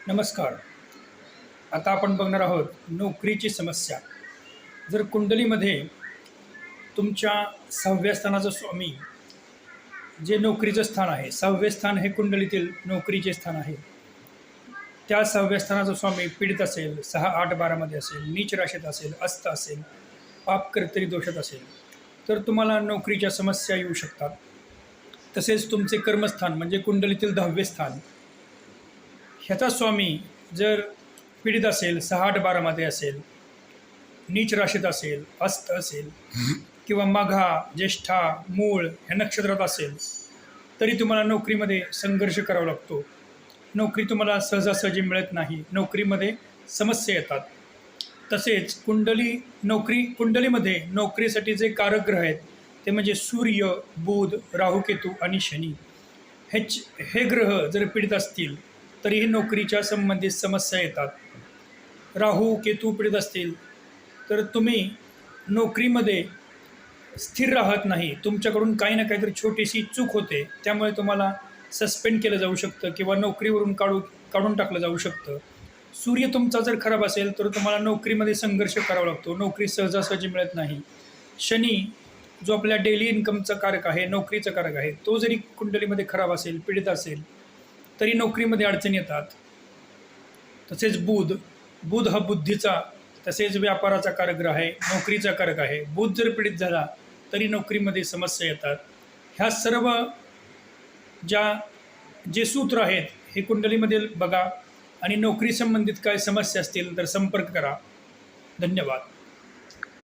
नमस्कार. आता आपण बघणार आहोत नोकरीची समस्या. जर कुंडलीमध्ये तुमच्या 6व्या स्थानाचा स्वामी जे नोकरीचं स्थान आहे, 6वे स्थान हे कुंडलीतील नोकरीचे स्थान आहे. त्या 6व्या स्थानाचा स्वामी पीडित असेल, 6, 8, 12 असेल, नीच राशीत असेल, अस्त असेल, पापकर्तरी दोषात असेल, तर तुम्हाला नोकरीच्या समस्या येऊ शकतात. तसेच तुमचे कर्मस्थान म्हणजे कुंडलीतील 10वे स्थान ह्याचा स्वामी जर पीडित असेल, 6, 8, 12 असेल, नीच राशीत असेल, अस्त असेल किंवा मघा, ज्येष्ठा, मूळ ह्या नक्षत्रात असेल, तरी तुम्हाला नोकरीमध्ये संघर्ष करावा लागतो. नोकरी तुम्हाला सहजासहजी मिळत नाही. नोकरीमध्ये समस्या येतात. तसेच कुंडलीमध्ये नोकरीसाठी जे कारक ग्रह आहेत ते म्हणजे सूर्य, बुध, राहू, आणि शनी. हे ग्रह जर पीडित असतील तरीही नोकरीच्या संबंधित समस्या येतात. राहू केतू पीडित असतील तर तुम्ही नोकरीमध्ये स्थिर राहत नाही. तुमच्याकडून काही ना काहीतरी छोटीशी चूक होते, त्यामुळे तुम्हाला सस्पेंड केलं जाऊ शकतं किंवा नोकरीवरून काढून टाकलं जाऊ शकतं. सूर्य तुमचा जर खराब असेल तर तुम्हाला नोकरीमध्ये संघर्ष करावा लागतो. नोकरी सहजासहजी मिळत नाही. शनी जो आपल्या डेली इन्कमचा कारक आहे, नोकरीचा कारक आहे, तो जरी कुंडलीमध्ये खराब असेल, पीडित असेल, तरी नोकरीमध्ये अडचणी येतात. तसेच बुध हा बुद्धीचा तसेच व्यापाराचा कारक ग्रह आहे, नोकरीचा कारक आहे. बुध जर पीडित झाला तरी नोकरीमध्ये समस्या येतात. ह्या सर्व जे सूत्र आहेत हे कुंडलीमध्ये बघा आणि नोकरी संबंधित काय समस्या असतील तर संपर्क करा. धन्यवाद.